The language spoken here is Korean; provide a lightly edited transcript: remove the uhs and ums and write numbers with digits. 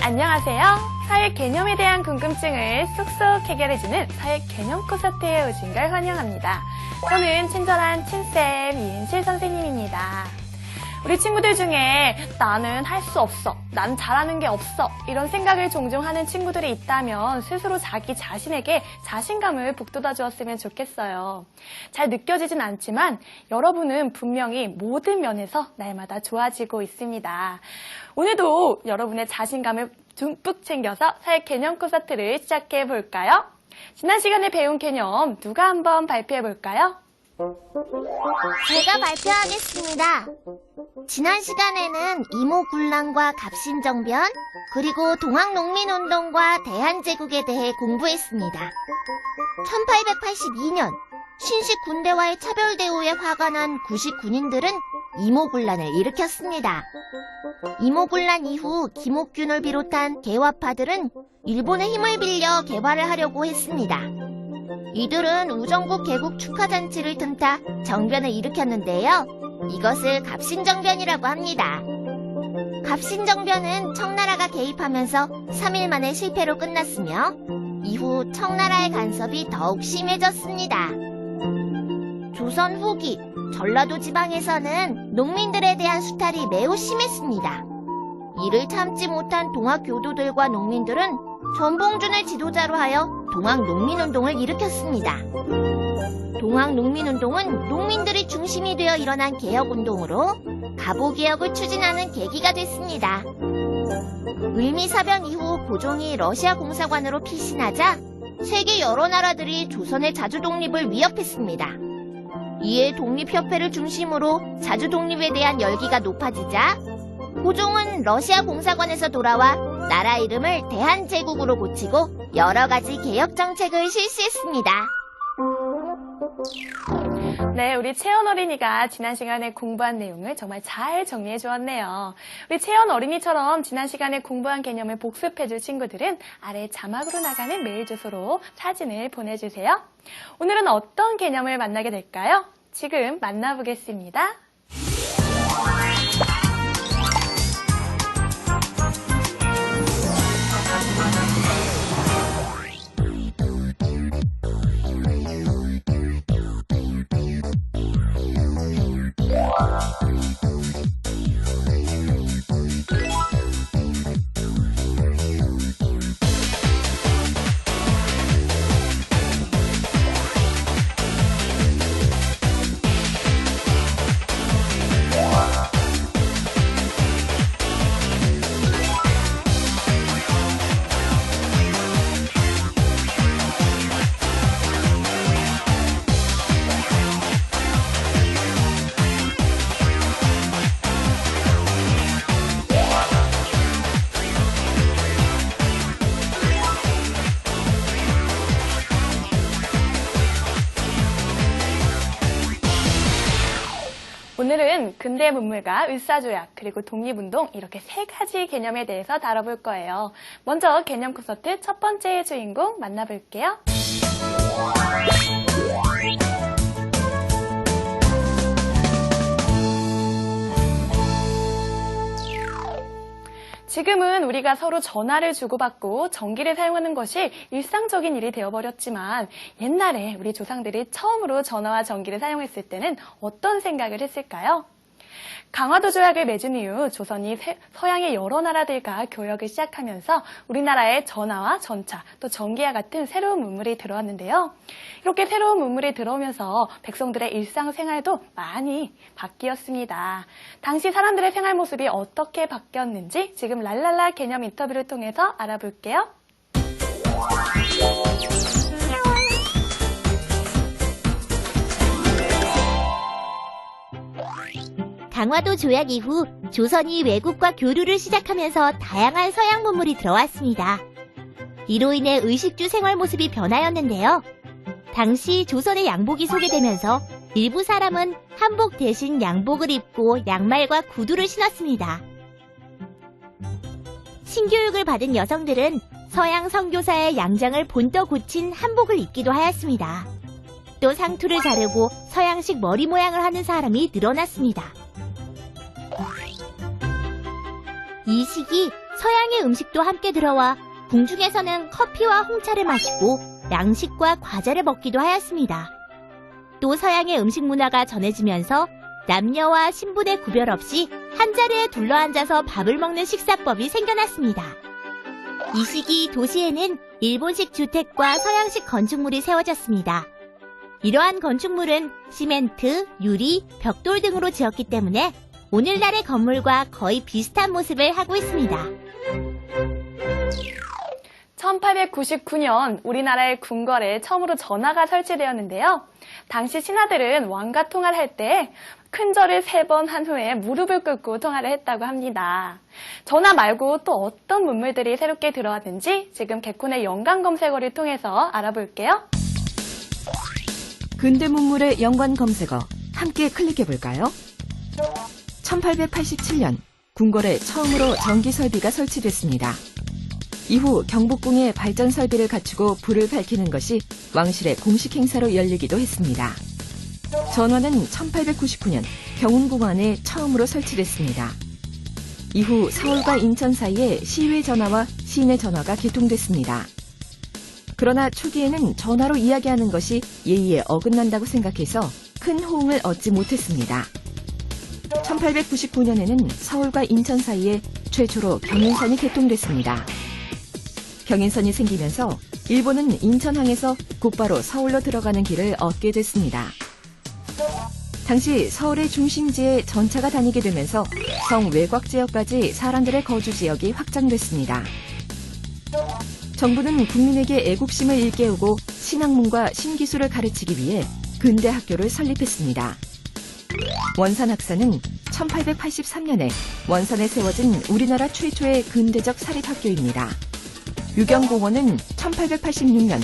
안녕하세요. 사회 개념에 대한 궁금증을 쏙쏙 해결해주는 사회 개념 콘서트에 오신 걸 환영합니다. 저는 친절한 친쌤 이은실 선생님입니다. 우리 친구들 중에 나는 할 수 없어, 난 잘하는 게 없어 이런 생각을 종종 하는 친구들이 있다면 스스로 자기 자신에게 자신감을 북돋아 주었으면 좋겠어요. 잘 느껴지진 않지만 여러분은 분명히 모든 면에서 날마다 좋아지고 있습니다. 오늘도 여러분의 자신감을 듬뿍 챙겨서 사회 개념 콘서트를 시작해 볼까요? 지난 시간에 배운 개념 누가 한번 발표해 볼까요? 제가 발표하겠습니다. 지난 시간에는 이모군란과 갑신정변, 그리고 동학농민운동과 대한제국에 대해 공부했습니다. 1882년 신식 군대와의 차별 대우에 화가 난 구식 군인들은 이모군란을 일으켰습니다. 이모군란 이후 김옥균을 비롯한 개화파들은 일본의 힘을 빌려 개화를 하려고 했습니다. 이들은 우정국 개국 축하잔치를 틈타 정변을 일으켰는데요. 이것을 갑신정변이라고 합니다. 갑신정변은 청나라가 개입하면서 3일 만에 실패로 끝났으며 이후 청나라의 간섭이 더욱 심해졌습니다. 조선 후기 전라도 지방에서는 농민들에 대한 수탈이 매우 심했습니다. 이를 참지 못한 동학교도들과 농민들은 전봉준을 지도자로 하여 동학농민운동을 일으켰습니다. 동학농민운동은 농민들이 중심이 되어 일어난 개혁운동으로 갑오개혁을 추진하는 계기가 됐습니다. 을미사변 이후 고종이 러시아 공사관으로 피신하자 세계 여러 나라들이 조선의 자주독립을 위협했습니다. 이에 독립협회를 중심으로 자주독립에 대한 열기가 높아지자 고종은 러시아 공사관에서 돌아와 나라 이름을 대한제국으로 고치고 여러 가지 개혁 정책을 실시했습니다. 네, 우리 채연 어린이가 지난 시간에 공부한 내용을 정말 잘 정리해 주었네요. 우리 채연 어린이처럼 지난 시간에 공부한 개념을 복습해 줄 친구들은 아래 자막으로 나가는 메일 주소로 사진을 보내주세요. 오늘은 어떤 개념을 만나게 될까요? 지금 만나보겠습니다. 오늘은 근대문물과 을사조약, 그리고 독립운동 이렇게 세 가지 개념에 대해서 다뤄볼 거예요. 먼저 개념 콘서트 첫 번째 주인공 만나볼게요. 지금은 우리가 서로 전화를 주고받고 전기를 사용하는 것이 일상적인 일이 되어버렸지만 옛날에 우리 조상들이 처음으로 전화와 전기를 사용했을 때는 어떤 생각을 했을까요? 강화도 조약을 맺은 이후 조선이 서양의 여러 나라들과 교역을 시작하면서 우리나라에 전화와 전차, 또 전기와 같은 새로운 문물이 들어왔는데요. 이렇게 새로운 문물이 들어오면서 백성들의 일상생활도 많이 바뀌었습니다. 당시 사람들의 생활 모습이 어떻게 바뀌었는지 지금 랄랄라 개념 인터뷰를 통해서 알아볼게요. 강화도 조약 이후 조선이 외국과 교류를 시작하면서 다양한 서양 문물이 들어왔습니다. 이로 인해 의식주 생활 모습이 변하였는데요. 당시 조선의 양복이 소개되면서 일부 사람은 한복 대신 양복을 입고 양말과 구두를 신었습니다. 신교육을 받은 여성들은 서양 선교사의 양장을 본떠 고친 한복을 입기도 하였습니다. 또 상투를 자르고 서양식 머리 모양을 하는 사람이 늘어났습니다. 이 시기 서양의 음식도 함께 들어와 궁중에서는 커피와 홍차를 마시고 양식과 과자를 먹기도 하였습니다. 또 서양의 음식 문화가 전해지면서 남녀와 신분의 구별 없이 한자리에 둘러앉아서 밥을 먹는 식사법이 생겨났습니다. 이 시기 도시에는 일본식 주택과 서양식 건축물이 세워졌습니다. 이러한 건축물은 시멘트, 유리, 벽돌 등으로 지었기 때문에 오늘날의 건물과 거의 비슷한 모습을 하고 있습니다. 1899년 우리나라의 궁궐에 처음으로 전화가 설치되었는데요. 당시 신하들은 왕과 통화를 할 때 큰 절을 3번 한 후에 무릎을 꿇고 통화를 했다고 합니다. 전화 말고 또 어떤 문물들이 새롭게 들어왔는지 지금 개콘의 연관 검색어를 통해서 알아볼게요. 근대 문물의 연관 검색어 함께 클릭해볼까요? 1887년 궁궐에 처음으로 전기 설비가 설치됐습니다. 이후 경복궁의 발전 설비를 갖추고 불을 밝히는 것이 왕실의 공식 행사로 열리기도 했습니다. 전화는 1899년 경운궁 안에 처음으로 설치됐습니다. 이후 서울과 인천 사이에 시외 전화와 시내 전화가 개통됐습니다. 그러나 초기에는 전화로 이야기하는 것이 예의에 어긋난다고 생각해서 큰 호응을 얻지 못했습니다. 1899년에는 서울과 인천 사이에 최초로 경인선이 개통됐습니다. 경인선이 생기면서 일본은 인천항에서 곧바로 서울로 들어가는 길을 얻게 됐습니다. 당시 서울의 중심지에 전차가 다니게 되면서 성 외곽 지역까지 사람들의 거주 지역이 확장됐습니다. 정부는 국민에게 애국심을 일깨우고 신학문과 신기술을 가르치기 위해 근대 학교를 설립했습니다. 원산학사는 1883년에 원산에 세워진 우리나라 최초의 근대적 사립학교입니다. 유경공원은 1886년